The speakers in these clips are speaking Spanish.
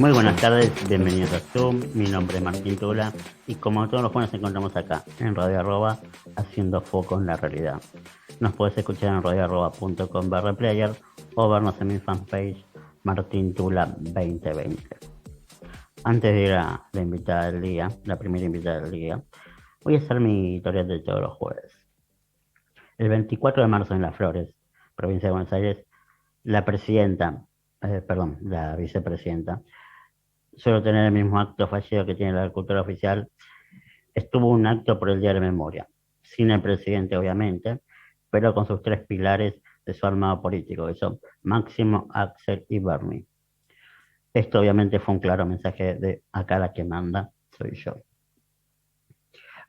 Muy buenas tardes, bienvenidos a Zoom. Mi nombre es Martín Tula y como todos los jueves nos encontramos acá en Radio Arroba haciendo foco en la realidad. Nos puedes escuchar en radioarroba.com/player o vernos en mi fanpage Martín Tula 2020. Antes de ir a la invitada del día, la primera invitada del día, voy a hacer mi historia de todos los jueves. El 24 de marzo en Las Flores, provincia de Buenos Aires, la vicepresidenta, suelo tener el mismo acto fallido que tiene la cultura oficial, estuvo un acto por el Día de la Memoria, sin el presidente obviamente, pero con sus tres pilares de su armado político, que son Máximo, Axel y Bernie. Esto obviamente fue un claro mensaje de acá la que manda soy yo.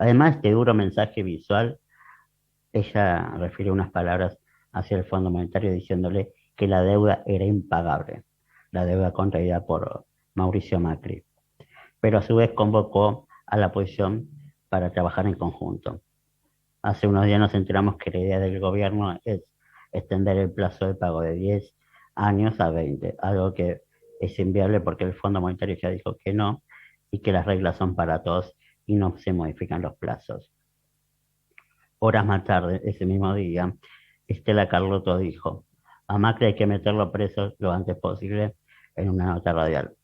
Además, este duro mensaje visual, ella refirió unas palabras hacia el Fondo Monetario diciéndole que la deuda era impagable, la deuda contraída por Mauricio Macri, pero a su vez convocó a la oposición para trabajar en conjunto. Hace unos días nos enteramos que la idea del gobierno es extender el plazo de pago de 10 años a 20, algo que es inviable porque el Fondo Monetario ya dijo que no y que las reglas son para todos y no se modifican los plazos. Horas más tarde, ese mismo día, Estela Carlotto dijo: a Macri hay que meterlo preso lo antes posible, en una nota radial.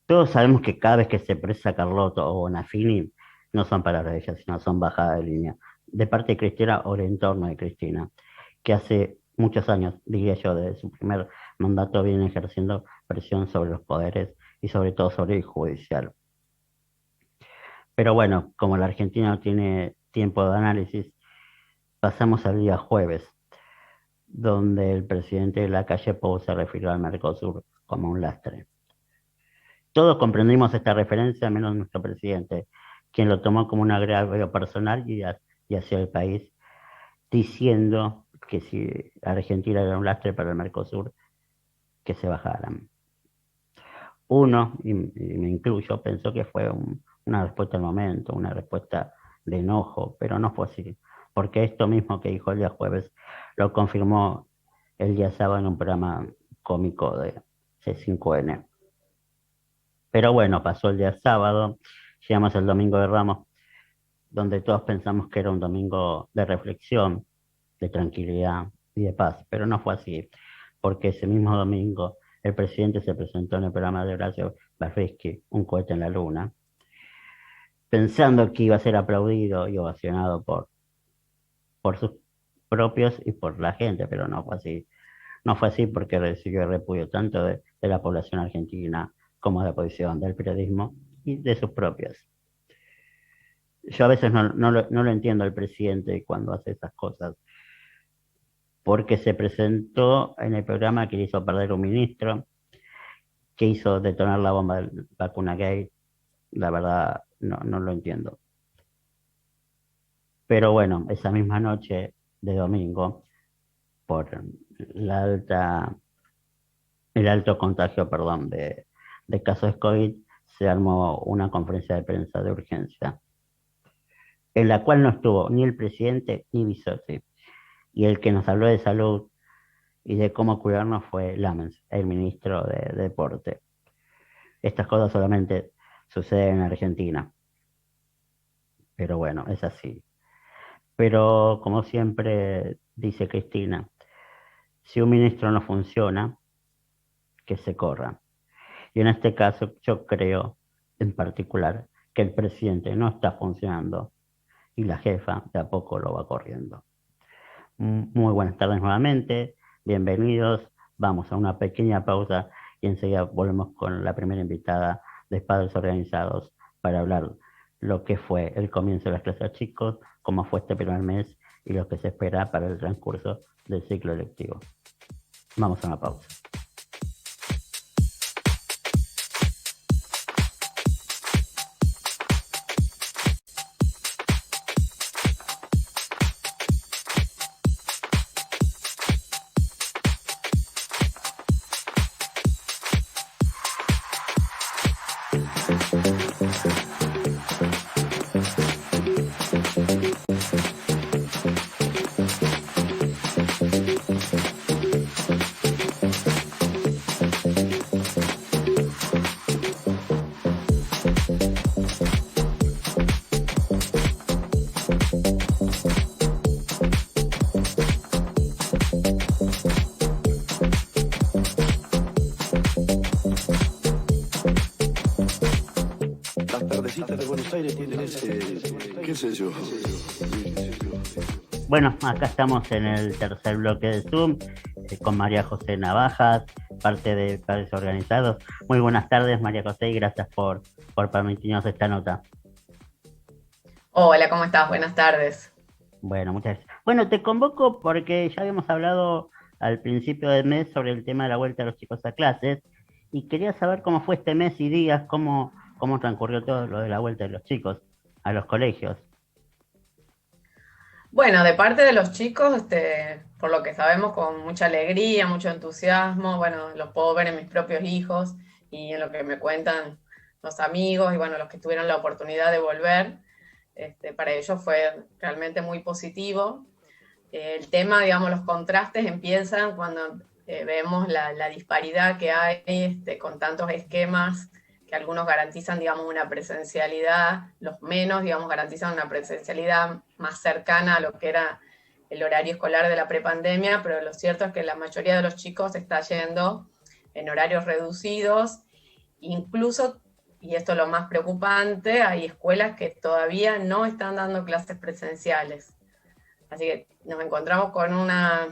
Todos sabemos que cada vez que se expresa Carlotto o Bonafini, no son palabras de ella, sino son bajadas de línea, de parte de Cristina o el entorno de Cristina, que hace muchos años, diría yo, desde su primer mandato, viene ejerciendo presión sobre los poderes y sobre todo sobre el judicial. Pero bueno, como la Argentina no tiene tiempo de análisis, pasamos al día jueves, donde el presidente de la calle Pou se refirió al Mercosur como un lastre. Todos comprendimos esta referencia, menos nuestro presidente, quien lo tomó como un agravio personal y hacia el país, diciendo que si Argentina era un lastre para el Mercosur, que se bajaran. Uno, y me incluyo, pensó que fue una respuesta al momento, una respuesta de enojo, pero no fue así, porque esto mismo que dijo el día jueves lo confirmó el día sábado en un programa cómico de C5N. Pero bueno, pasó el día sábado, llegamos el domingo de Ramos, donde todos pensamos que era un domingo de reflexión, de tranquilidad y de paz, pero no fue así, porque ese mismo domingo el presidente se presentó en el programa de Horacio Barsky, Un cohete en la luna, pensando que iba a ser aplaudido y ovacionado por sus propios y por la gente, pero no fue así. No fue así porque recibió el repudio tanto de la población argentina como de la oposición, del periodismo y de sus propios. Yo a veces no lo entiendo al presidente cuando hace esas cosas, porque se presentó en el programa que le hizo perder un ministro, que hizo detonar la bomba del vacuna gay. La verdad, no lo entiendo. Pero bueno, esa misma noche de domingo, por el alto contagio, de casos de COVID, se armó una conferencia de prensa de urgencia, en la cual no estuvo ni el presidente ni Bisotti. Y el que nos habló de salud y de cómo cuidarnos fue Lamens, el ministro de Deporte. Estas cosas solamente suceden en Argentina. Pero bueno, es así. Pero como siempre dice Cristina, si un ministro no funciona, que se corra. Y en este caso yo creo en particular que el presidente no está funcionando y la jefa de a poco lo va corriendo. Muy buenas tardes nuevamente, bienvenidos, vamos a una pequeña pausa y enseguida volvemos con la primera invitada de Padres Organizados para hablar lo que fue el comienzo de las clases de chicos, cómo fue este primer mes y lo que se espera para el transcurso del ciclo lectivo. Vamos a una pausa. de Buenos Aires tienen ese, qué sé yo. Bueno, acá estamos en el tercer bloque de Zoom con María José Navajas, parte de Padres Organizados. Muy buenas tardes, María José, y gracias por permitirnos esta nota. Hola, ¿cómo estás? Buenas tardes. Bueno, muchas gracias. Bueno, te convoco porque ya habíamos hablado al principio del mes sobre el tema de la vuelta de los chicos a clases y quería saber cómo fue este mes y días, cómo transcurrió todo lo de la vuelta de los chicos a los colegios. Bueno, de parte de los chicos, por lo que sabemos, con mucha alegría, mucho entusiasmo, bueno, lo puedo ver en mis propios hijos y en lo que me cuentan los amigos y bueno, los que tuvieron la oportunidad de volver, para ellos fue realmente muy positivo. El tema, digamos, los contrastes empiezan cuando vemos la disparidad que hay con tantos esquemas que algunos garantizan, digamos, una presencialidad, los menos, digamos, garantizan una presencialidad más cercana a lo que era el horario escolar de la prepandemia, pero lo cierto es que la mayoría de los chicos está yendo en horarios reducidos, incluso, y esto es lo más preocupante, hay escuelas que todavía no están dando clases presenciales. Así que nos encontramos con una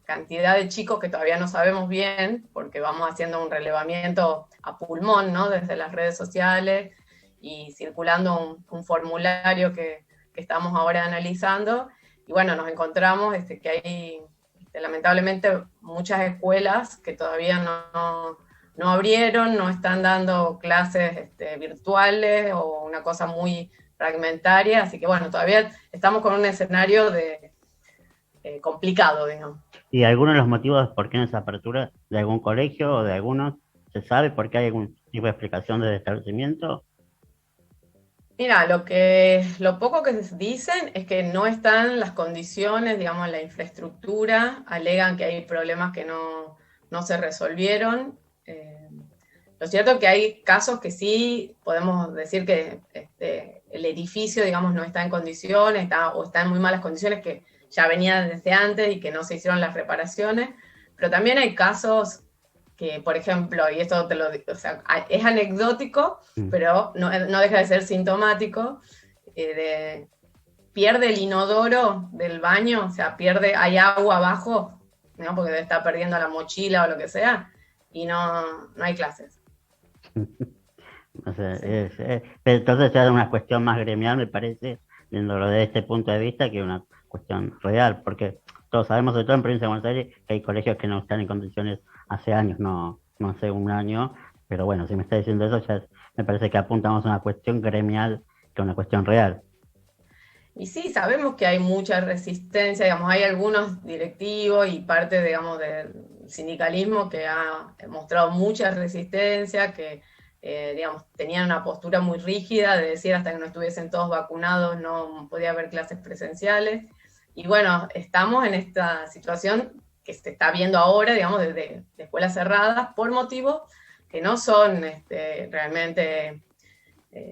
cantidad de chicos que todavía no sabemos bien, porque vamos haciendo un relevamiento a pulmón, ¿no? Desde las redes sociales y circulando un formulario que estamos ahora analizando. Y bueno, nos encontramos que hay lamentablemente muchas escuelas que todavía no abrieron, no están dando clases virtuales o una cosa muy fragmentaria, así que bueno, todavía estamos con un escenario complicado, digamos. ¿Y algunos de los motivos por qué no se apertura de algún colegio o de algunos? ¿Se sabe por qué hay algún tipo de explicación del establecimiento? Mira, lo poco que dicen es que no están las condiciones, digamos, la infraestructura, alegan que hay problemas que no se resolvieron. Lo cierto es que hay casos que sí podemos decir que el edificio, digamos, no está en condiciones, o está en muy malas condiciones, que ya venía desde antes y que no se hicieron las reparaciones, pero también hay casos que, por ejemplo, y esto te lo digo, o sea, es anecdótico, pero no deja de ser sintomático, pierde el inodoro del baño, o sea, hay agua abajo, ¿no? Porque está perdiendo la mochila o lo que sea, y no hay clases. O sea, Sí. pero entonces es una cuestión más gremial, me parece, viéndolo desde este punto de vista, que una cuestión real, porque todos sabemos, sobre todo en Provincia de Buenos Aires, que hay colegios que no están en condiciones hace años, no hace un año, pero bueno, si me está diciendo eso, me parece que apuntamos a una cuestión gremial que a una cuestión real. Y sí, sabemos que hay mucha resistencia, digamos, hay algunos directivos y parte, digamos, del sindicalismo que ha mostrado mucha resistencia, que, digamos, tenían una postura muy rígida de decir hasta que no estuviesen todos vacunados no podía haber clases presenciales. Y bueno, estamos en esta situación que se está viendo ahora, digamos, de escuelas cerradas por motivos que no son realmente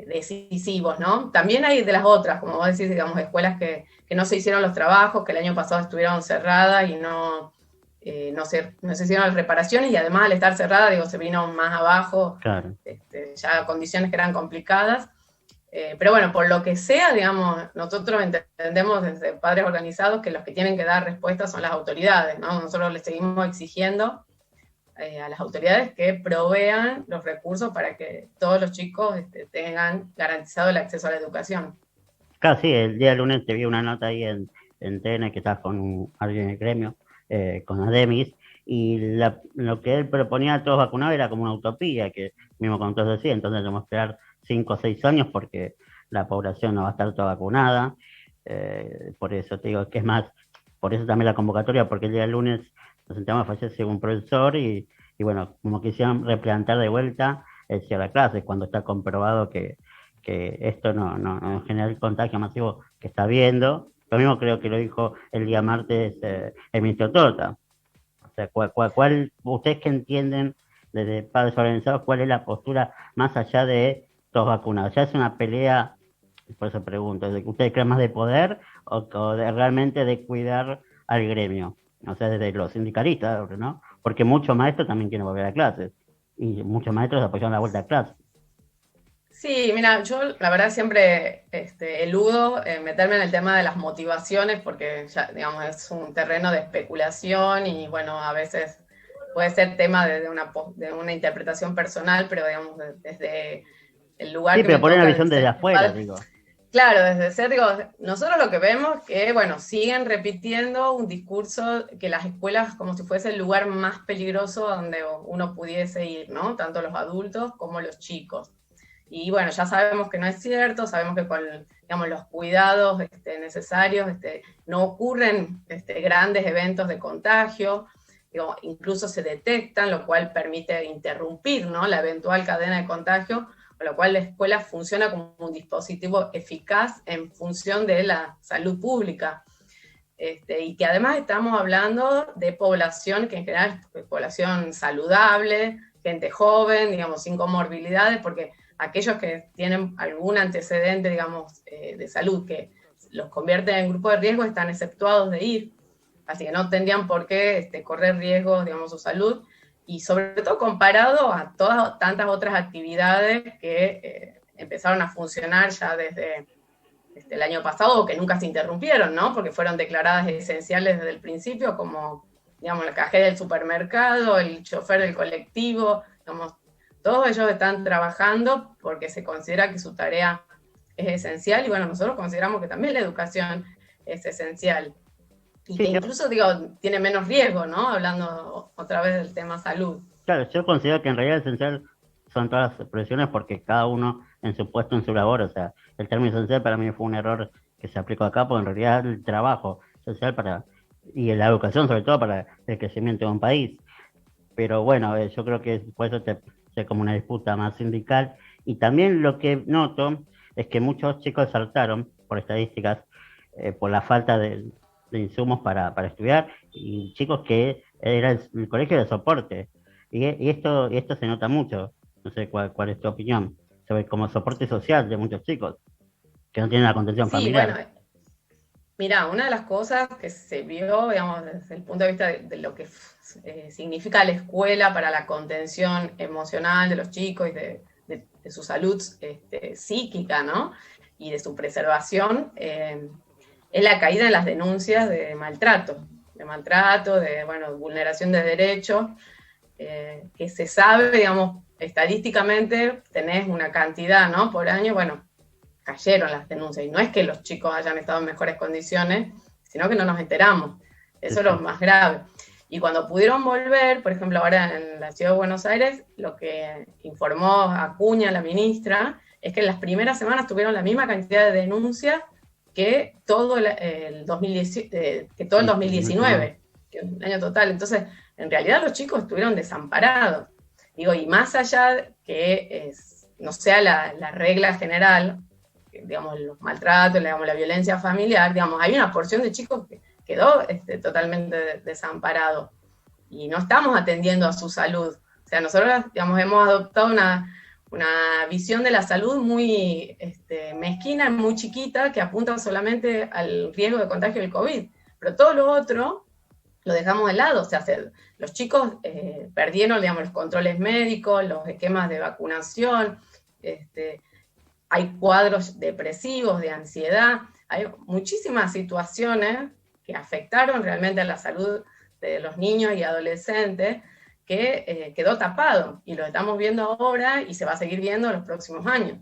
decisivos, ¿no? También hay de las otras, como vos decís, digamos, escuelas que no se hicieron los trabajos, que el año pasado estuvieron cerradas y no se hicieron las reparaciones, y además al estar cerrada, digo, se vino más abajo, Claro. ya condiciones que eran complicadas. Pero bueno, por lo que sea, digamos, nosotros entendemos desde Padres Organizados que los que tienen que dar respuestas son las autoridades, ¿no? Nosotros les seguimos exigiendo a las autoridades que provean los recursos para que todos los chicos tengan garantizado el acceso a la educación. Claro, sí, el día lunes te vi una nota ahí en TN que estás con alguien del gremio, con Ademis, y lo que él proponía a todos vacunados era como una utopía, que mismo con todos decía, entonces tenemos que esperar 5 o 6 años porque la población no va a estar toda vacunada. Por eso te digo que es más, por eso también la convocatoria, porque el día lunes nos sentamos, fallece un profesor y bueno, como quisieran replantear de vuelta el cierre de clases, cuando está comprobado que esto no genera el contagio masivo que está habiendo. Lo mismo creo que lo dijo el día martes el ministro Torta. O sea, ustedes que entienden desde Padres Organizados, ¿cuál es la postura más allá de todos vacunados? ¿Ya es una pelea, por eso pregunto, de que ustedes creen más de poder o de realmente de cuidar al gremio? O sea, desde los sindicalistas, ¿no? Porque muchos maestros también quieren volver a clases y muchos maestros apoyan la vuelta a clases. Sí, mira, yo la verdad siempre eludo meterme en el tema de las motivaciones porque ya, digamos, es un terreno de especulación y bueno, a veces puede ser tema de una interpretación personal, pero digamos, desde el lugar Sí, que me pero poner una toca de visión desde ser afuera, padre. digo. Claro, desde ser, digo, nosotros lo que vemos que, bueno, siguen repitiendo un discurso que las escuelas como si fuese el lugar más peligroso donde uno pudiese ir, ¿no? Tanto los adultos como los chicos. Y bueno, ya sabemos que no es cierto, sabemos que con, digamos, los cuidados necesarios no ocurren grandes eventos de contagio, digo, incluso se detectan, lo cual permite interrumpir, ¿no?, la eventual cadena de contagio, con lo cual la escuela funciona como un dispositivo eficaz en función de la salud pública. Y que además estamos hablando de población que en general es población saludable, gente joven, digamos, sin comorbilidades, porque aquellos que tienen algún antecedente, digamos, de salud que los convierte en grupo de riesgo están exceptuados de ir, así que no tendrían por qué correr riesgos, digamos, su salud, y sobre todo comparado a todas tantas otras actividades que empezaron a funcionar ya desde el año pasado o que nunca se interrumpieron, ¿no? Porque fueron declaradas esenciales desde el principio, como, digamos, el cajero del supermercado, el chofer del colectivo, digamos, todos ellos están trabajando porque se considera que su tarea es esencial y bueno, nosotros consideramos que también la educación es esencial y Sí, que incluso, digo, tiene menos riesgo, ¿no? Hablando otra vez del tema salud. claro, yo considero que en realidad esencial son todas las profesiones porque cada uno en su puesto, en su labor, o sea, el término esencial para mí fue un error que se aplicó acá, porque en realidad el trabajo social y la educación sobre todo para el crecimiento de un país. Pero bueno, yo creo que por eso se como una disputa más sindical. Y también lo que noto es que muchos chicos saltaron, por estadísticas, por la falta de insumos para estudiar, y chicos que era el colegio de soporte. Y esto se nota mucho. No sé cuál es tu opinión sobre como soporte social de muchos chicos que no tienen la contención Sí, bueno, familiar. mira, una de las cosas que se vio, digamos, desde el punto de vista de lo que significa la escuela para la contención emocional de los chicos y de su salud psíquica, ¿no? Y de su preservación, es la caída en las denuncias de maltrato, de, bueno, vulneración de derechos, que se sabe, digamos, estadísticamente tenés una cantidad, ¿no? Por año, bueno, cayeron las denuncias. Y no es que los chicos hayan estado en mejores condiciones, sino que no nos enteramos. Sí, Eso es lo sí. más grave. Y cuando pudieron volver, por ejemplo, ahora en la ciudad de Buenos Aires, lo que informó Acuña, la ministra, es que en las primeras semanas tuvieron la misma cantidad de denuncias que todo el 2010, que todo el Sí, sí, no es normal. 2019, que es un año total. Entonces, en realidad los chicos estuvieron desamparados. Digo, y más allá que no sea la regla general, digamos, los maltratos, digamos, la violencia familiar, digamos, hay una porción de chicos que quedó totalmente desamparado y no estamos atendiendo a su salud. O sea, nosotros, digamos, hemos adoptado una visión de la salud muy mezquina, muy chiquita, que apunta solamente al riesgo de contagio del COVID. Pero todo lo otro lo dejamos de lado. O sea, los chicos perdieron, digamos, los controles médicos, los esquemas de vacunación, hay cuadros depresivos, de ansiedad, hay muchísimas situaciones que afectaron realmente a la salud de los niños y adolescentes que quedó tapado y lo estamos viendo ahora y se va a seguir viendo en los próximos años.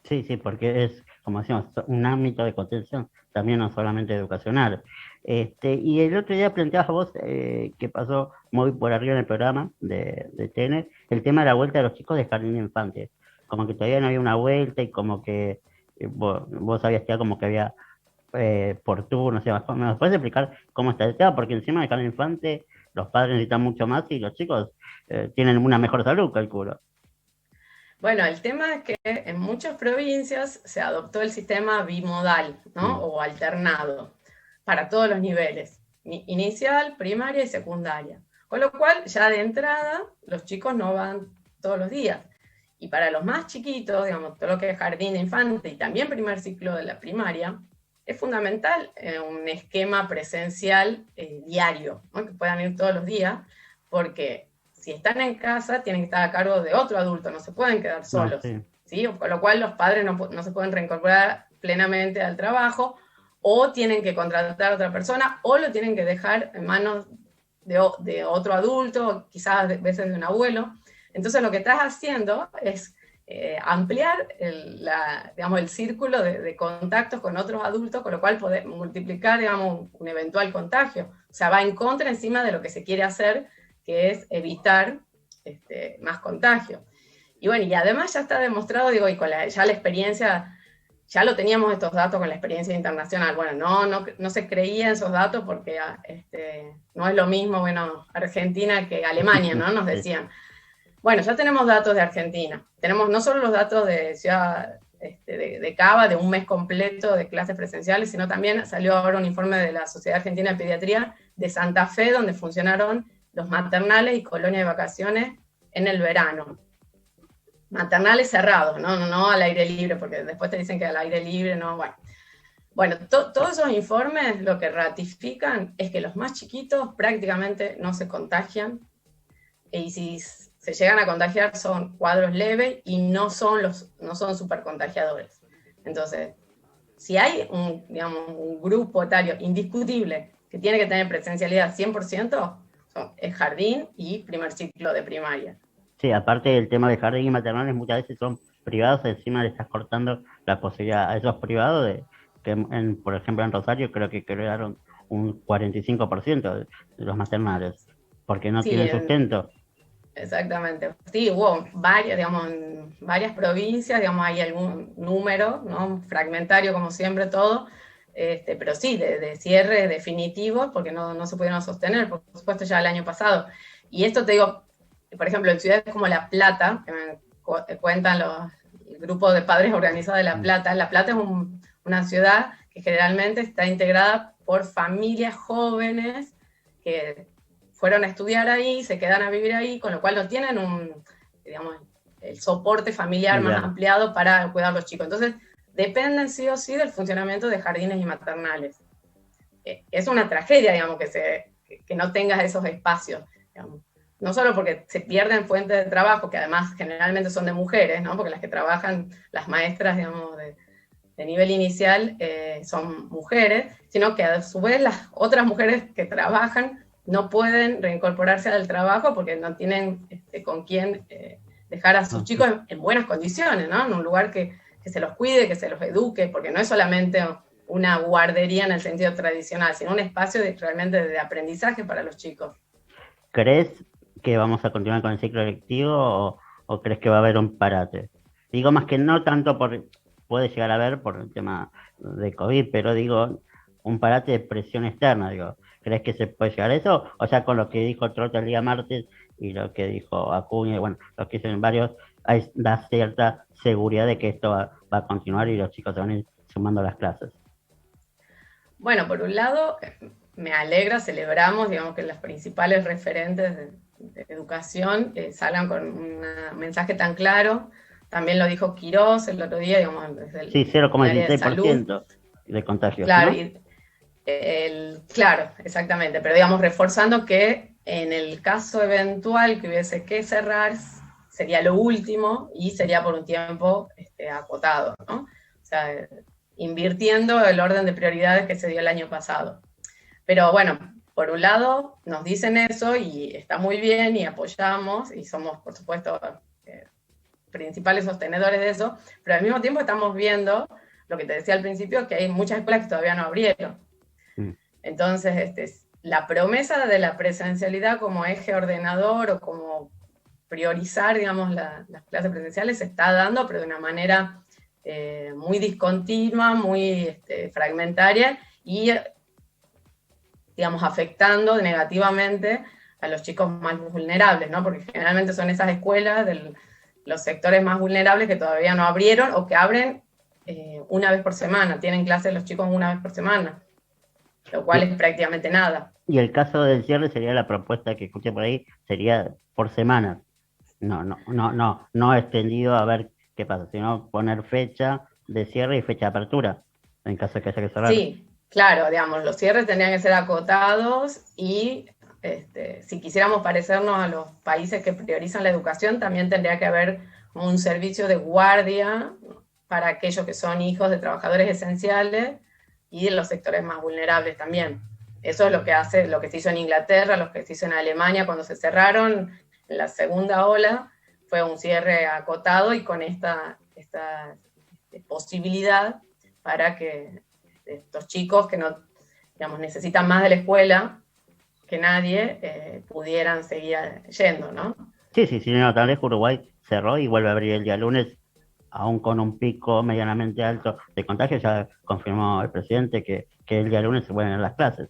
Sí, sí, porque es, como decíamos, un ámbito de contención, también no solamente educacional. Y el otro día planteabas vos, que pasó muy por arriba en el programa de TN, el tema de la vuelta de los chicos de jardín de infantes. Como que todavía no había una vuelta y como que vos sabías que como que había por turno, no sé, ¿me puedes explicar cómo está el tema? Porque encima de jardín de infantes los padres necesitan mucho más y los chicos tienen una mejor salud, calculo. Bueno, el tema es que en muchas provincias se adoptó el sistema bimodal, ¿no? Mm. O alternado, para todos los niveles, inicial, primaria y secundaria. Con lo cual, ya de entrada, los chicos no van todos los días. Y para los más chiquitos, digamos, todo lo que es jardín de infante y también primer ciclo de la primaria, es fundamental un esquema presencial diario, ¿no? Que puedan ir todos los días, porque si están en casa, tienen que estar a cargo de otro adulto, no se pueden quedar No, solos. sí. ¿sí? Con lo cual los padres no se pueden reincorporar plenamente al trabajo, o tienen que contratar a otra persona, o lo tienen que dejar en manos de otro adulto, quizás a veces de un abuelo. Entonces lo que estás haciendo es ampliar digamos, el círculo de contactos con otros adultos, con lo cual poder multiplicar, digamos, un eventual contagio. O sea, va en contra encima de lo que se quiere hacer, que es evitar más contagio. Y bueno, y además ya está demostrado, digo, y con ya la experiencia, ya lo teníamos estos datos con la experiencia internacional. Bueno, no se creía en esos datos porque no es lo mismo, bueno, Argentina que Alemania, ¿no? Nos decían. Bueno, ya tenemos datos de Argentina. Tenemos no solo los datos de Ciudad de Cava, de un mes completo de clases presenciales, sino también salió ahora un informe de la Sociedad Argentina de Pediatría de Santa Fe, donde funcionaron los maternales y colonias de vacaciones en el verano. Maternales cerrados, no al aire libre, porque después te dicen que al aire libre, no, bueno. Todos esos informes lo que ratifican es que los más chiquitos prácticamente no se contagian, y si se llegan a contagiar son cuadros leves y no son super contagiadores. Entonces, si hay un grupo etario indiscutible que tiene que tener presencialidad 100%, es jardín y primer ciclo de primaria. Sí, aparte del tema de jardín y maternales, muchas veces son privados, encima le estás cortando la posibilidad a esos privados que, por ejemplo, en Rosario creo que crearon un 45% de los maternales, porque no tienen sustento. Exactamente. Sí, hubo en varias provincias, digamos, hay algún número, ¿no? Fragmentario como siempre todo, pero sí, de cierre definitivo, porque no se pudieron sostener, por supuesto, ya el año pasado. Y esto te digo, por ejemplo, en ciudades como La Plata, que me cuentan el grupo de padres organizados de La Plata es una ciudad que generalmente está integrada por familias jóvenes que fueron a estudiar ahí, se quedan a vivir ahí, con lo cual no tienen el soporte familiar más ampliado para cuidar a los chicos. Entonces, dependen sí o sí del funcionamiento de jardines y maternales. Es una tragedia, digamos, que no tengas esos espacios, digamos. No solo porque se pierden fuentes de trabajo, que además generalmente son de mujeres, ¿no? Porque las que trabajan, las maestras, digamos, de nivel inicial, son mujeres, sino que a su vez las otras mujeres que trabajan no pueden reincorporarse al trabajo porque no tienen con quién dejar a sus chicos en buenas condiciones, ¿no? En un lugar que se los cuide, que se los eduque, porque no es solamente una guardería en el sentido tradicional, sino un espacio realmente de aprendizaje para los chicos. ¿Crees que vamos a continuar con el ciclo lectivo o crees que va a haber un parate? Digo, más que no tanto puede llegar a haber por el tema de COVID, pero digo, un parate de presión externa, digo. ¿Crees que se puede llegar a eso? O sea, con lo que dijo Trota el día martes y lo que dijo Acuña, y bueno, lo que dicen varios, da cierta seguridad de que esto va a continuar y los chicos se van a ir sumando a las clases. Bueno, por un lado, me alegra, celebramos, digamos, que las principales referentes de educación salgan con un mensaje tan claro. También lo dijo Quirós el otro día, digamos, desde el 0,16% de contagios. Claro, ¿no? Claro, exactamente, pero digamos, reforzando que en el caso eventual que hubiese que cerrar, sería lo último y sería por un tiempo acotado, ¿no? O sea, invirtiendo el orden de prioridades que se dio el año pasado. Pero bueno, por un lado nos dicen eso y está muy bien y apoyamos y somos, por supuesto, principales sostenedores de eso, pero al mismo tiempo estamos viendo, lo que te decía al principio, que hay muchas escuelas que todavía no abrieron. Entonces, la promesa de la presencialidad como eje ordenador o como priorizar, digamos, las clases presenciales se está dando, pero de una manera muy discontinua, muy fragmentaria y, digamos, afectando negativamente a los chicos más vulnerables, ¿no? Porque generalmente son esas escuelas de los sectores más vulnerables que todavía no abrieron o que abren una vez por semana, tienen clases los chicos una vez por semana, lo cual es prácticamente nada. Y el caso del cierre sería la propuesta que escuché por ahí, sería por semana. No extendido a ver qué pasa, sino poner fecha de cierre y fecha de apertura, en caso de que haya que cerrar. Sí, claro, digamos, los cierres tendrían que ser acotados y si quisiéramos parecernos a los países que priorizan la educación, también tendría que haber un servicio de guardia para aquellos que son hijos de trabajadores esenciales y de los sectores más vulnerables también. Eso es lo que se hizo en Inglaterra, lo que se hizo en Alemania cuando se cerraron en la segunda ola, fue un cierre acotado y con esta posibilidad para que estos chicos que no, digamos, necesitan más de la escuela que nadie, pudieran seguir yendo, ¿no? Sí, no, tal vez Uruguay cerró y vuelve a abrir el día lunes, aún con un pico medianamente alto de contagio. Ya confirmó el presidente que el día lunes se vuelven a las clases.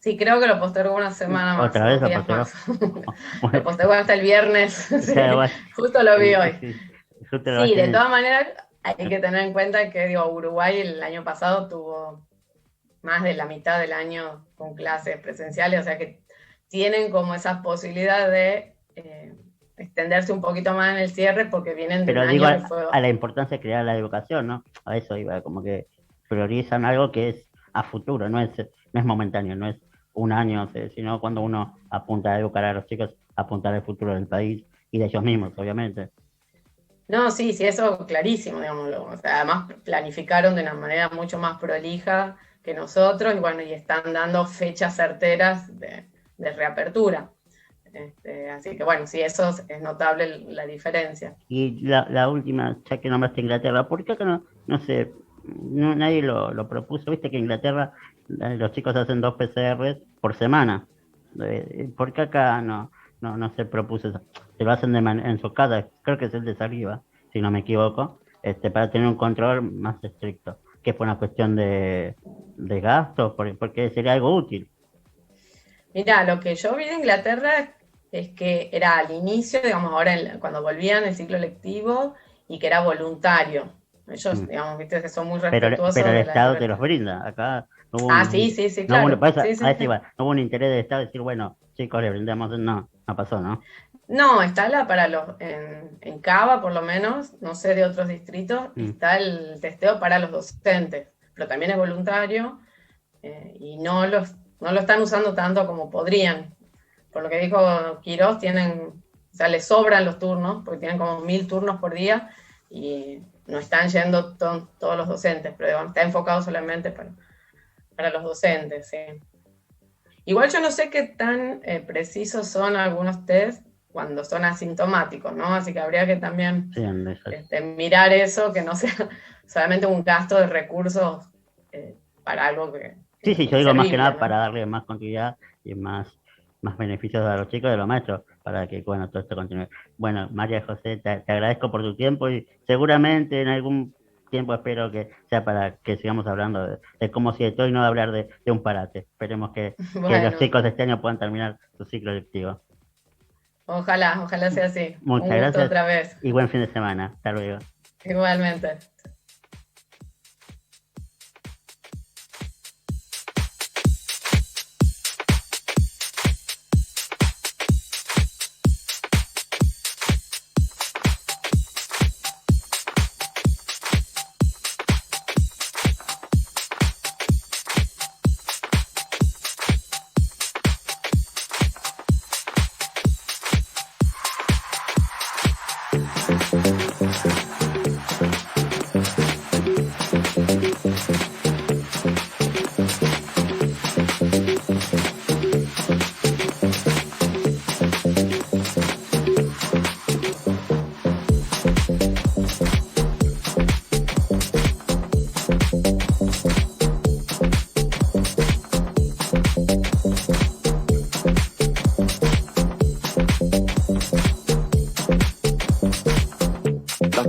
Sí, creo que lo postergó una semana más. ¿Otra vez lo días postergó? más. Lo postergó hasta el viernes. Sí, justo lo vi hoy. Sí, de todas maneras, hay que tener en cuenta que Uruguay el año pasado tuvo más de la mitad del año con clases presenciales, o sea que tienen como esa posibilidad de extenderse un poquito más en el cierre porque vienen de un año digo, que fue... a la importancia de crear la educación, ¿no? A eso iba, como que priorizan algo que es a futuro, no es momentáneo, no es un año, sino cuando uno apunta a educar a los chicos, apuntar al futuro del país y de ellos mismos, obviamente. No, sí, eso clarísimo, digámoslo. O sea, además planificaron de una manera mucho más prolija que nosotros y bueno, y están dando fechas certeras de reapertura. Así que bueno, sí, eso es notable la diferencia. Y la última, ya que nombraste Inglaterra, ¿por qué acá no sé, nadie lo propuso? Viste que en Inglaterra los chicos hacen 2 PCRs por semana. ¿Por qué acá no se propuso eso? Se lo hacen en su casa, creo que es el de Saliva, si no me equivoco, para tener un control más estricto, que fue una cuestión de gastos, porque sería algo útil. Mira, lo que yo vi de Inglaterra es que era al inicio, digamos, ahora cuando volvían el ciclo lectivo, y que era voluntario. Ellos, digamos, viste que son muy respetuosos. Pero el Estado te los brinda. Acá no hubo sí, claro. No hubo un interés del Estado de decir, bueno, chicos, le brindamos. No pasó, ¿no? No, está en Cava, por lo menos, no sé de otros distritos, está el testeo para los docentes, pero también es voluntario, y no lo están usando tanto como podrían. Por lo que dijo Quirós, les sobran los turnos, porque tienen como 1000 turnos por día, y no están yendo todos los docentes, pero está enfocado solamente para los docentes, sí. Igual yo no sé qué tan precisos son algunos test cuando son asintomáticos, ¿no? Así que habría que también mirar eso, que no sea solamente un gasto de recursos para algo que... Sí, yo digo más que nada, ¿no? Para darle más continuidad y más beneficios a los chicos y a los maestros, para que, bueno, todo esto continúe. Bueno, María José, te agradezco por tu tiempo y seguramente en algún tiempo espero que sea para que sigamos hablando de cómo sigue todo y no de hablar de un parate. Esperemos que los chicos de este año puedan terminar su ciclo lectivo. Ojalá sea así. Muchas gracias otra vez. Y buen fin de semana. Hasta luego. Igualmente.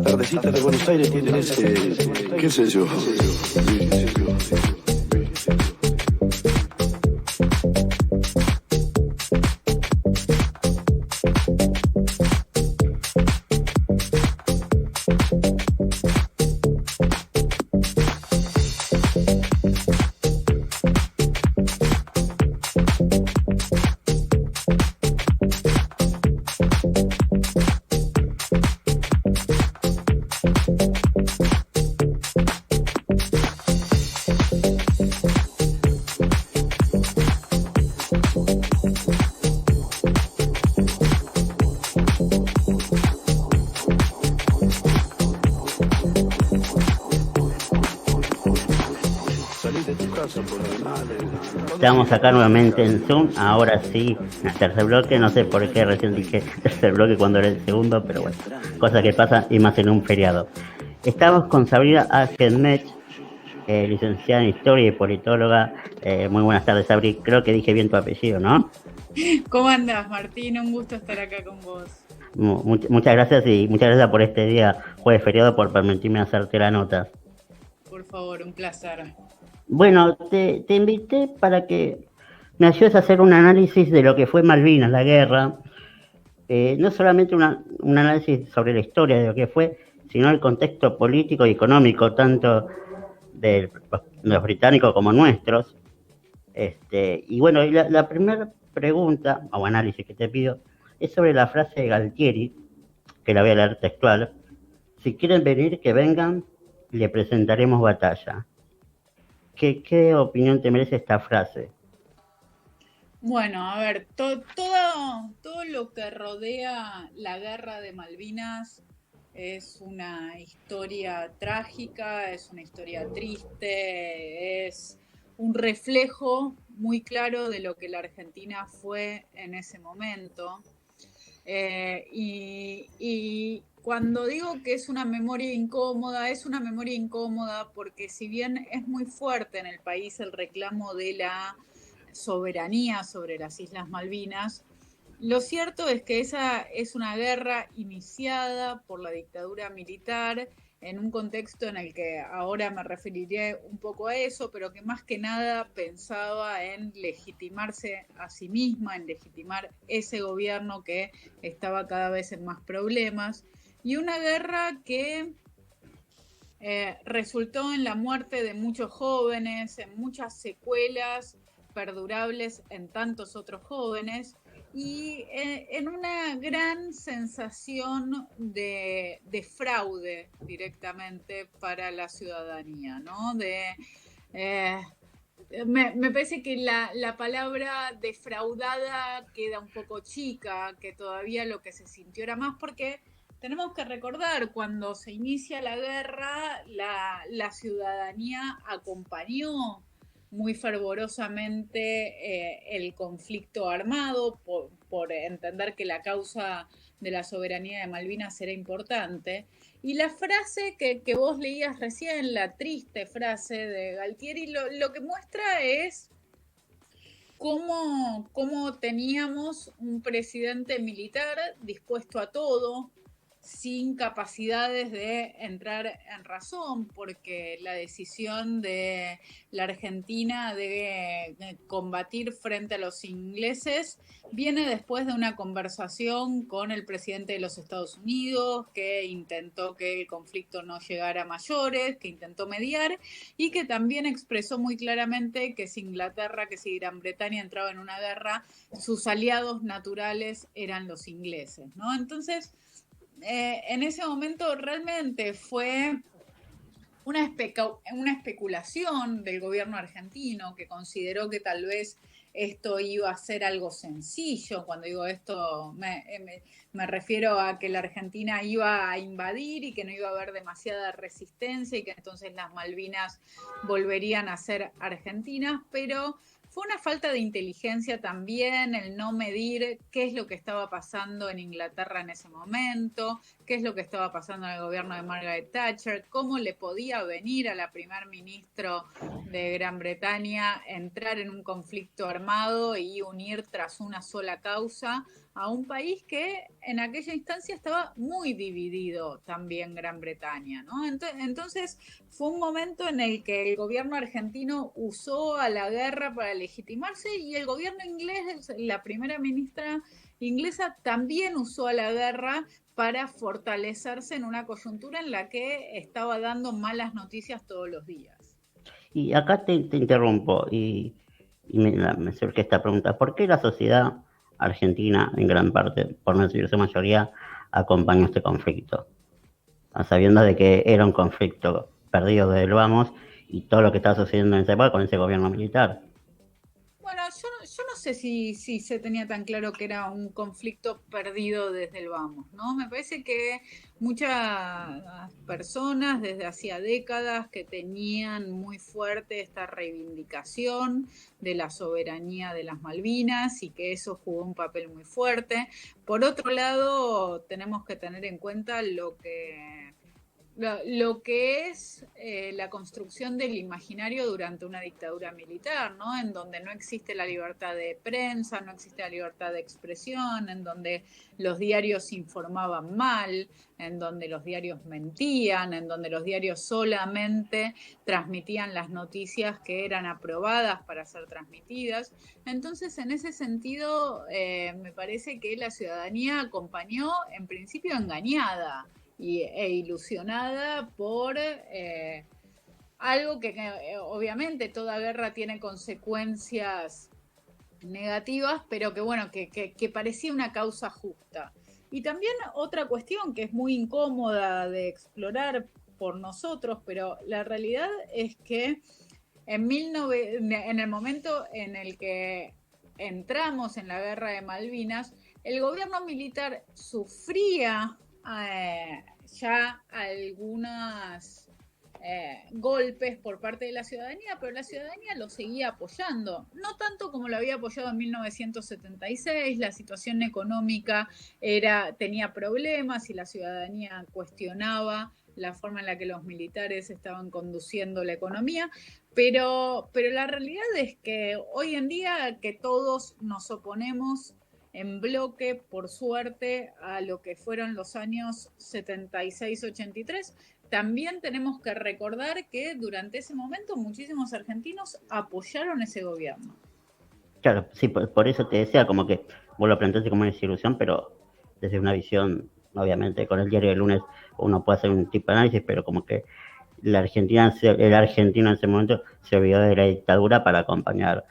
Tardecitas de Buenos Aires tienen ese, qué sé yo. Estamos acá nuevamente en Zoom, ahora sí, en el tercer bloque, no sé por qué recién dije tercer bloque cuando era el segundo, pero bueno, cosas que pasan y más en un feriado. Estamos con Sabrina Agenmech, licenciada en Historia y politóloga. Muy buenas tardes, Sabri, creo que dije bien tu apellido, ¿no? ¿Cómo andás, Martín? Un gusto estar acá con vos. Muchas gracias y muchas gracias por este día jueves feriado por permitirme hacerte la nota. Por favor, un placer. Bueno, te invité para que me ayudes a hacer un análisis de lo que fue Malvinas, la guerra. No solamente un análisis sobre la historia de lo que fue, sino el contexto político y económico, tanto de los británicos como nuestros. Y bueno, la primera pregunta o análisis que te pido es sobre la frase de Galtieri, que la voy a leer textual: si quieren venir, que vengan, le presentaremos batalla. ¿Qué opinión te merece esta frase? Bueno, a ver, todo lo que rodea la guerra de Malvinas es una historia trágica, es una historia triste, es un reflejo muy claro de lo que la Argentina fue en ese momento. Y cuando digo que es una memoria incómoda porque si bien es muy fuerte en el país el reclamo de la soberanía sobre las Islas Malvinas, lo cierto es que esa es una guerra iniciada por la dictadura militar en un contexto en el que ahora me referiré un poco a eso, pero que más que nada pensaba en legitimarse a sí misma, en legitimar ese gobierno que estaba cada vez en más problemas, y una guerra que resultó en la muerte de muchos jóvenes, en muchas secuelas perdurables en tantos otros jóvenes, y en una gran sensación de fraude directamente para la ciudadanía, ¿no? Me parece que la palabra defraudada queda un poco chica, que todavía lo que se sintió era más, porque tenemos que recordar, cuando se inicia la guerra, la ciudadanía acompañó muy fervorosamente el conflicto armado por entender que la causa de la soberanía de Malvinas era importante. Y la frase que vos leías recién, la triste frase de Galtieri, lo que muestra es cómo teníamos un presidente militar dispuesto a todo, sin capacidades de entrar en razón, porque la decisión de la Argentina de combatir frente a los ingleses viene después de una conversación con el presidente de los Estados Unidos, que intentó que el conflicto no llegara a mayores, que intentó mediar y que también expresó muy claramente que si Inglaterra, que si Gran Bretaña entraba en una guerra, sus aliados naturales eran los ingleses, ¿no? Entonces, en ese momento realmente fue una especulación del gobierno argentino, que consideró que tal vez esto iba a ser algo sencillo. Cuando digo esto me refiero a que la Argentina iba a invadir y que no iba a haber demasiada resistencia y que entonces las Malvinas volverían a ser argentinas, pero fue una falta de inteligencia también el no medir qué es lo que estaba pasando en Inglaterra en ese momento, qué es lo que estaba pasando en el gobierno de Margaret Thatcher, cómo le podía venir a la primer ministro de Gran Bretaña entrar en un conflicto armado y unir tras una sola causa a un país que en aquella instancia estaba muy dividido también, Gran Bretaña, ¿no? Entonces fue un momento en el que el gobierno argentino usó a la guerra para legitimarse y el gobierno inglés, la primera ministra inglesa, también usó a la guerra para fortalecerse en una coyuntura en la que estaba dando malas noticias todos los días. Y acá te interrumpo y me surge esta pregunta: ¿por qué la sociedad argentina, en gran parte, por no decir su mayoría, acompañó este conflicto, a sabiendas de que era un conflicto perdido desde el vamos y todo lo que estaba sucediendo en esa época con ese gobierno militar? Bueno, yo no sé si se tenía tan claro que era un conflicto perdido desde el vamos, ¿no? Me parece que muchas personas desde hacía décadas que tenían muy fuerte esta reivindicación de la soberanía de las Malvinas y que eso jugó un papel muy fuerte. Por otro lado, tenemos que tener en cuenta lo que es la construcción del imaginario durante una dictadura militar, ¿no? En donde no existe la libertad de prensa, no existe la libertad de expresión, en donde los diarios informaban mal, en donde los diarios mentían, en donde los diarios solamente transmitían las noticias que eran aprobadas para ser transmitidas. Entonces, en ese sentido, me parece que la ciudadanía acompañó, en principio, engañada e ilusionada por algo que obviamente toda guerra tiene consecuencias negativas, pero que bueno, que parecía una causa justa. Y también otra cuestión que es muy incómoda de explorar por nosotros, pero la realidad es que en el momento en el que entramos en la guerra de Malvinas, el gobierno militar sufría ya algunos golpes por parte de la ciudadanía, pero la ciudadanía lo seguía apoyando, no tanto como lo había apoyado en 1976, la situación económica tenía problemas y la ciudadanía cuestionaba la forma en la que los militares estaban conduciendo la economía, pero la realidad es que hoy en día que todos nos oponemos en bloque, por suerte, a lo que fueron los años 76-83, también tenemos que recordar que durante ese momento muchísimos argentinos apoyaron ese gobierno. Claro, sí, por eso te decía, como que vos lo planteaste como una desilusión, pero desde una visión, obviamente, con el diario del lunes uno puede hacer un tipo de análisis, pero como que el argentino en ese momento se olvidó de la dictadura para acompañar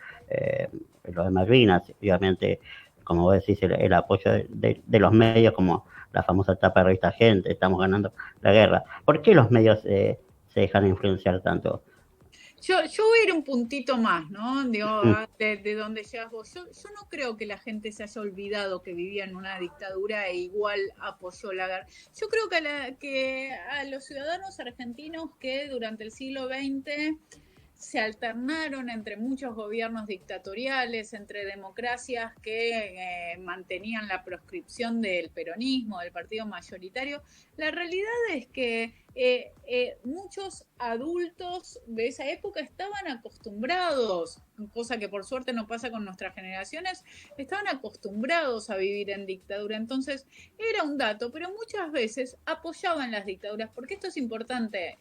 lo de Malvinas, obviamente, como vos decís, el apoyo de los medios, como la famosa etapa de revista Gente, estamos ganando la guerra. ¿Por qué los medios se dejan influenciar tanto? Yo voy a ir un puntito más, ¿no? Digo, de donde llegas vos. Yo no creo que la gente se haya olvidado que vivía en una dictadura e igual apoyó la guerra. Yo creo que a los ciudadanos argentinos que durante el siglo XX se alternaron entre muchos gobiernos dictatoriales, entre democracias que mantenían la proscripción del peronismo, del partido mayoritario. La realidad es que muchos adultos de esa época estaban acostumbrados, cosa que por suerte no pasa con nuestras generaciones, estaban acostumbrados a vivir en dictadura. Entonces era un dato, pero muchas veces apoyaban las dictaduras, porque esto es importante.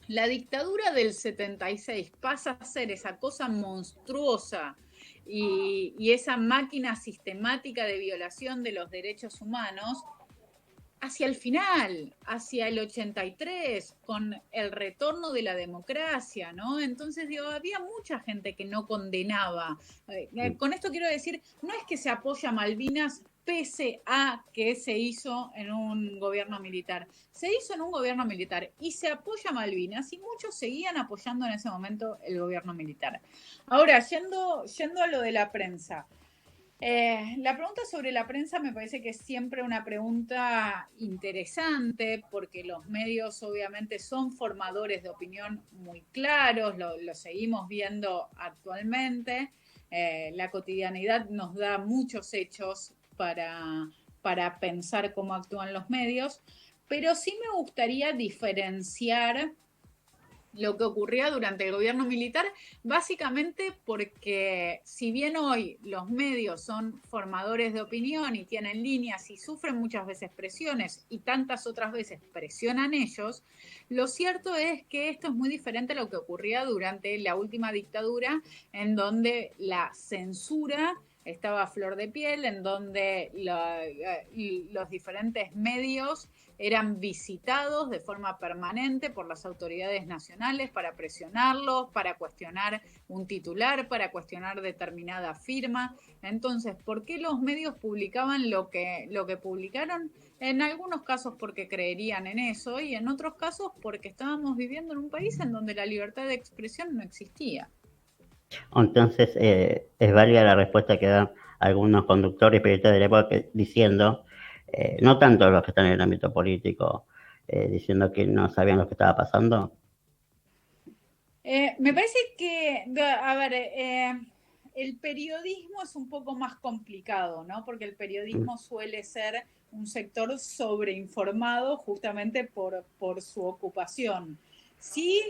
La dictadura del 76 pasa a ser esa cosa monstruosa y esa máquina sistemática de violación de los derechos humanos hacia el final, hacia el 83, con el retorno de la democracia, ¿no? Entonces, digo, había mucha gente que no condenaba. Con esto quiero decir, no es que se apoya a Malvinas pese a que se hizo en un gobierno militar. Se hizo en un gobierno militar y se apoya a Malvinas y muchos seguían apoyando en ese momento el gobierno militar. Ahora, yendo a lo de la prensa. La pregunta sobre la prensa me parece que es siempre una pregunta interesante porque los medios obviamente son formadores de opinión muy claros, lo seguimos viendo actualmente. La cotidianidad nos da muchos hechos para pensar cómo actúan los medios, pero sí me gustaría diferenciar lo que ocurría durante el gobierno militar, básicamente porque si bien hoy los medios son formadores de opinión y tienen líneas y sufren muchas veces presiones y tantas otras veces presionan ellos, lo cierto es que esto es muy diferente a lo que ocurría durante la última dictadura, en donde la censura estaba a flor de piel, en donde los diferentes medios eran visitados de forma permanente por las autoridades nacionales para presionarlos, para cuestionar un titular, para cuestionar determinada firma. Entonces, ¿por qué los medios publicaban lo que publicaron? En algunos casos porque creerían en eso y en otros casos porque estábamos viviendo en un país en donde la libertad de expresión no existía. Entonces, es válida la respuesta que dan algunos conductores y periodistas de la época diciendo, no tanto los que están en el ámbito político, diciendo que no sabían lo que estaba pasando. Me parece que, a ver, el periodismo es un poco más complicado, ¿no? Porque el periodismo suele ser un sector sobreinformado justamente por su ocupación. Sí,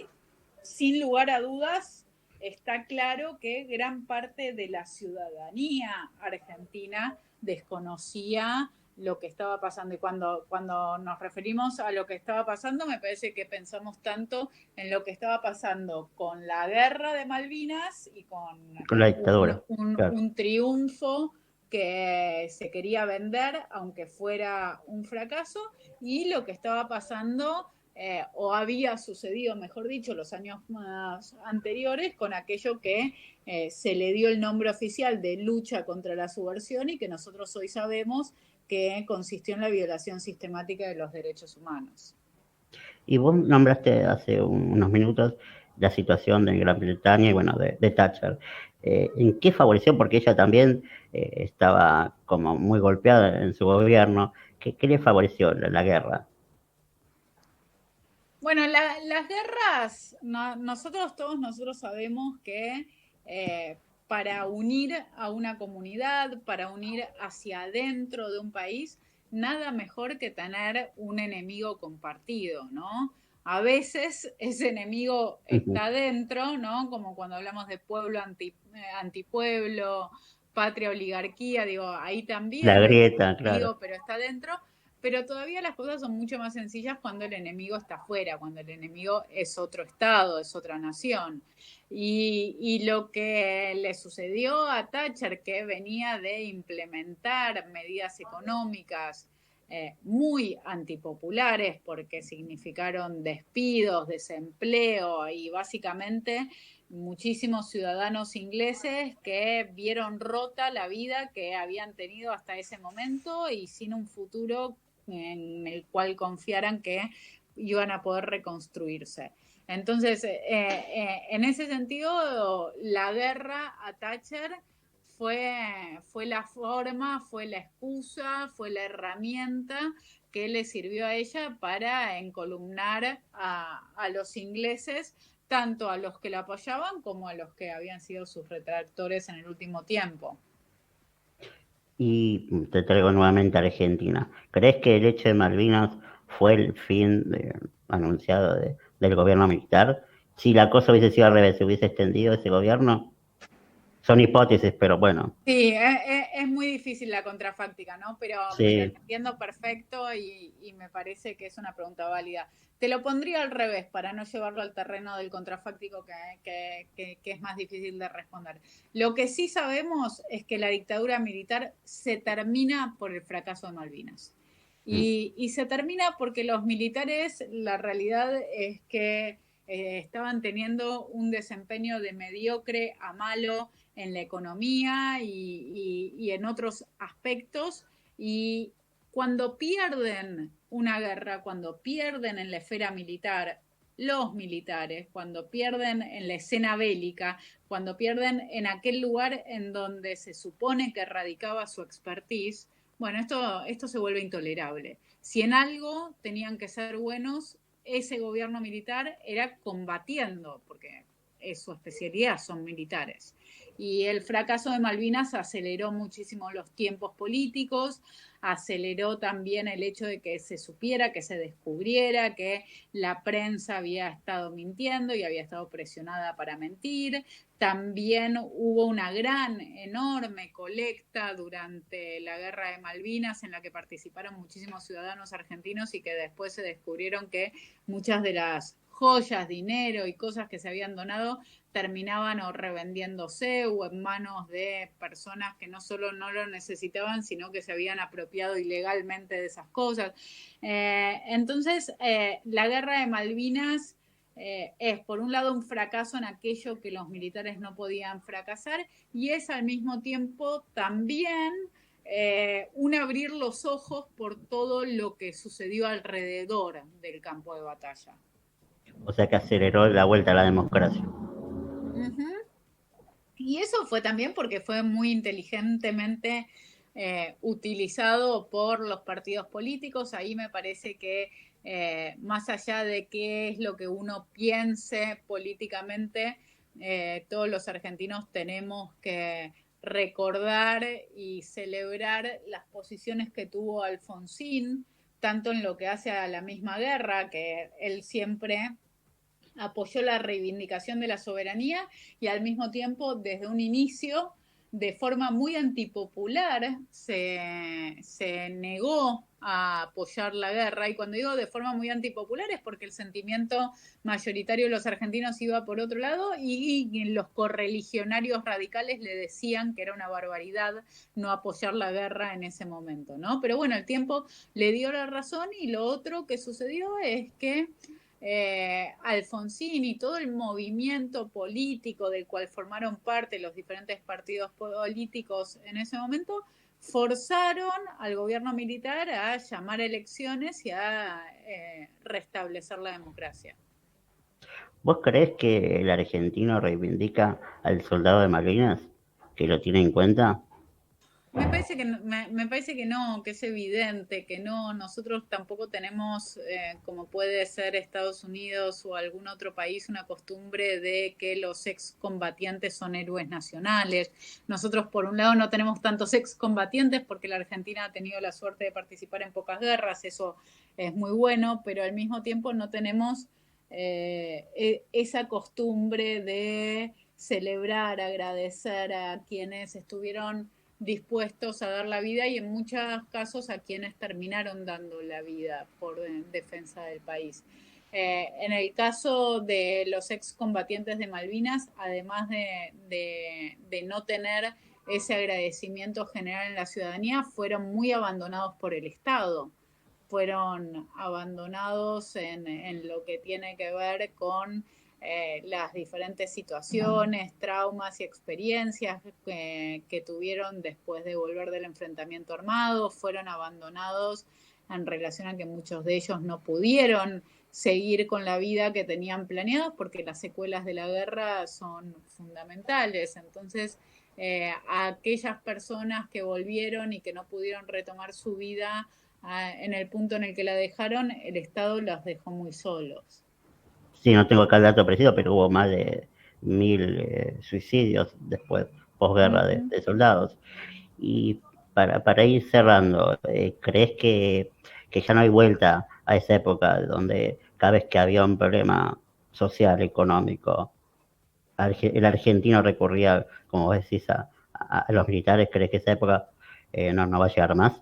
sin lugar a dudas, está claro que gran parte de la ciudadanía argentina desconocía lo que estaba pasando. Y cuando nos referimos a lo que estaba pasando, me parece que pensamos tanto en lo que estaba pasando con la guerra de Malvinas y con Con la dictadura, claro. un triunfo que se quería vender, aunque fuera un fracaso, y lo que estaba pasando o había sucedido, mejor dicho, los años más anteriores con aquello que se le dio el nombre oficial de lucha contra la subversión y que nosotros hoy sabemos que consistió en la violación sistemática de los derechos humanos. Y vos nombraste hace unos minutos la situación de Gran Bretaña y bueno, de Thatcher. ¿En qué favoreció? Porque ella también estaba como muy golpeada en su gobierno. ¿Qué le favoreció la guerra? Bueno, las guerras, todos nosotros sabemos que para unir a una comunidad, para unir hacia adentro de un país, nada mejor que tener un enemigo compartido, ¿no? A veces ese enemigo está dentro, ¿no? Como cuando hablamos de pueblo antipueblo, patria oligarquía, digo, ahí La también lo hemos grieta, claro. vivido, pero está dentro. Pero todavía las cosas son mucho más sencillas cuando el enemigo está afuera, cuando el enemigo es otro estado, es otra nación. Y lo que le sucedió a Thatcher, que venía de implementar medidas económicas muy antipopulares porque significaron despidos, desempleo y básicamente muchísimos ciudadanos ingleses que vieron rota la vida que habían tenido hasta ese momento y sin un futuro en el cual confiaran que iban a poder reconstruirse. Entonces, en ese sentido, la guerra a Thatcher fue la forma, fue la excusa, fue la herramienta que le sirvió a ella para encolumnar a los ingleses, tanto a los que la apoyaban como a los que habían sido sus retractores en el último tiempo. Y te traigo nuevamente a Argentina. ¿Crees que el hecho de Malvinas fue el fin anunciado del gobierno militar? Si la cosa hubiese sido al revés, se hubiese extendido ese gobierno. Son hipótesis, pero bueno, Sí, es muy difícil la contrafáctica, ¿no? Pero te sí. entiendo perfecto y me parece que es una pregunta válida. Te lo pondría al revés para no llevarlo al terreno del contrafáctico que es más difícil de responder. Lo que sí sabemos es que la dictadura militar se termina por el fracaso de Malvinas. Y se termina porque los militares, la realidad es que estaban teniendo un desempeño de mediocre a malo en la economía y en otros aspectos. Y cuando pierden una guerra, cuando pierden en la esfera militar, los militares, cuando pierden en la escena bélica, cuando pierden en aquel lugar en donde se supone que radicaba su expertise, bueno, esto se vuelve intolerable. Si en algo tenían que ser buenos, ese gobierno militar era combatiendo, porque su especialidad son militares. Y el fracaso de Malvinas aceleró muchísimo los tiempos políticos, aceleró también el hecho de que se supiera, que se descubriera que la prensa había estado mintiendo y había estado presionada para mentir. También hubo una gran, enorme colecta durante la guerra de Malvinas en la que participaron muchísimos ciudadanos argentinos y que después se descubrieron que muchas de las joyas, dinero y cosas que se habían donado terminaban o revendiéndose o en manos de personas que no solo no lo necesitaban, sino que se habían apropiado ilegalmente de esas cosas. Entonces, la guerra de Malvinas es, por un lado, un fracaso en aquello que los militares no podían fracasar y es al mismo tiempo también un abrir los ojos por todo lo que sucedió alrededor del campo de batalla. O sea que aceleró la vuelta a la democracia. Uh-huh. Y eso fue también porque fue muy inteligentemente utilizado por los partidos políticos. Ahí me parece que más allá de qué es lo que uno piense políticamente, todos los argentinos tenemos que recordar y celebrar las posiciones que tuvo Alfonsín, tanto en lo que hace a la misma guerra, que él siempre apoyó la reivindicación de la soberanía y al mismo tiempo desde un inicio de forma muy antipopular se negó a apoyar la guerra, y cuando digo de forma muy antipopular es porque el sentimiento mayoritario de los argentinos iba por otro lado y los correligionarios radicales le decían que era una barbaridad no apoyar la guerra en ese momento, ¿no? Pero bueno, el tiempo le dio la razón, y lo otro que sucedió es que Alfonsín y todo el movimiento político del cual formaron parte los diferentes partidos políticos en ese momento forzaron al gobierno militar a llamar a elecciones y a restablecer la democracia. ¿Vos creés que el argentino reivindica al soldado de Malvinas? ¿Que lo tiene en cuenta? Me parece que no, que es evidente que no. Nosotros tampoco tenemos, como puede ser Estados Unidos o algún otro país, una costumbre de que los excombatientes son héroes nacionales. Nosotros, por un lado, no tenemos tantos excombatientes porque la Argentina ha tenido la suerte de participar en pocas guerras, eso es muy bueno, pero al mismo tiempo no tenemos esa costumbre de celebrar, agradecer a quienes estuvieron dispuestos a dar la vida, y en muchos casos a quienes terminaron dando la vida por defensa del país. En el caso de los excombatientes de Malvinas, además de no tener ese agradecimiento general en la ciudadanía, fueron muy abandonados por el Estado. Fueron abandonados en lo que tiene que ver con las diferentes situaciones, traumas y experiencias que tuvieron después de volver del enfrentamiento armado. Fueron abandonados en relación a que muchos de ellos no pudieron seguir con la vida que tenían planeados, porque las secuelas de la guerra son fundamentales. Entonces, a aquellas personas que volvieron y que no pudieron retomar su vida en el punto en el que la dejaron, el Estado los dejó muy solos. Sí, no tengo acá el dato preciso, pero hubo más de 1000 suicidios después, posguerra, de soldados. Y para ir cerrando, ¿crees que ya no hay vuelta a esa época donde cada vez que había un problema social, económico, el argentino recurría, como vos decís, a los militares? ¿Crees que esa época no va a llegar más?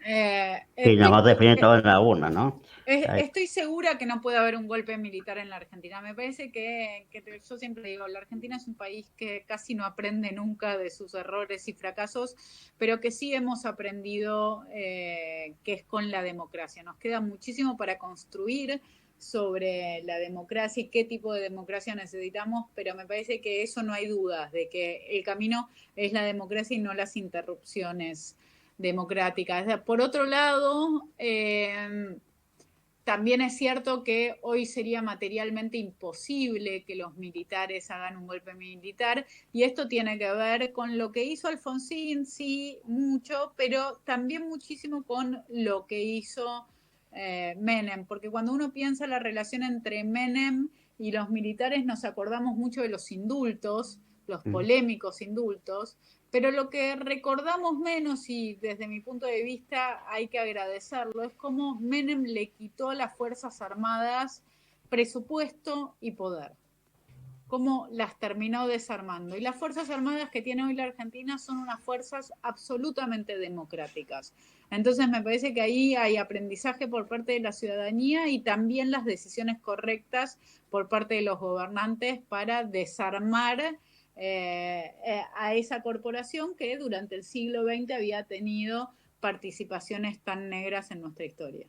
Sí, nos vamos a definir todo en la urna, ¿no? Estoy segura que no puede haber un golpe militar en la Argentina. Me parece que yo siempre digo, la Argentina es un país que casi no aprende nunca de sus errores y fracasos, pero que sí hemos aprendido que es con la democracia. Nos queda muchísimo para construir sobre la democracia y qué tipo de democracia necesitamos, pero me parece que eso no hay dudas, de que el camino es la democracia y no las interrupciones democráticas. Por otro lado, también es cierto que hoy sería materialmente imposible que los militares hagan un golpe militar, y esto tiene que ver con lo que hizo Alfonsín, sí, mucho, pero también muchísimo con lo que hizo Menem, porque cuando uno piensa la relación entre Menem y los militares nos acordamos mucho de los indultos, los polémicos indultos, pero lo que recordamos menos, y desde mi punto de vista hay que agradecerlo, es cómo Menem le quitó a las Fuerzas Armadas presupuesto y poder, cómo las terminó desarmando. Y las Fuerzas Armadas que tiene hoy la Argentina son unas fuerzas absolutamente democráticas. Entonces me parece que ahí hay aprendizaje por parte de la ciudadanía y también las decisiones correctas por parte de los gobernantes para desarmar a esa corporación que durante el siglo XX había tenido participaciones tan negras en nuestra historia.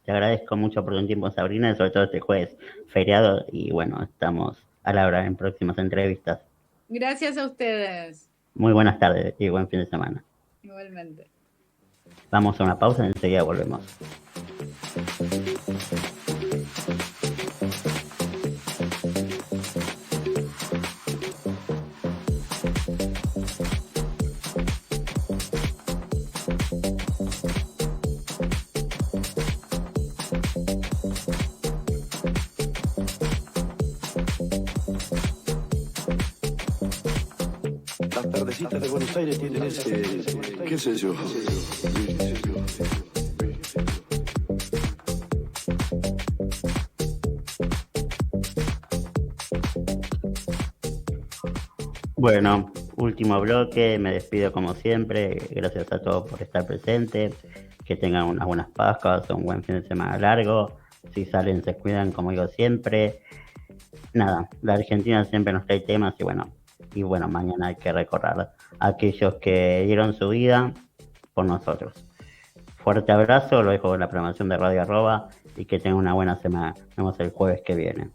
Te agradezco mucho por tu tiempo, Sabrina, sobre todo este jueves feriado, y bueno, estamos a la hora en próximas entrevistas. Gracias a ustedes. Muy buenas tardes y buen fin de semana. Igualmente. Vamos a una pausa y enseguida volvemos. tardecita de Buenos Aires tienen qué sé yo. Bueno, último bloque, me despido como siempre, gracias a todos por estar presentes, que tengan unas buenas Pascuas, un buen fin de semana largo, si salen se cuidan como digo siempre. Nada, la Argentina siempre nos trae temas y bueno, mañana hay que recordar a aquellos que dieron su vida por nosotros. Fuerte abrazo, lo dejo con la programación de Radio Arroba y que tengan una buena semana. Nos vemos el jueves que viene.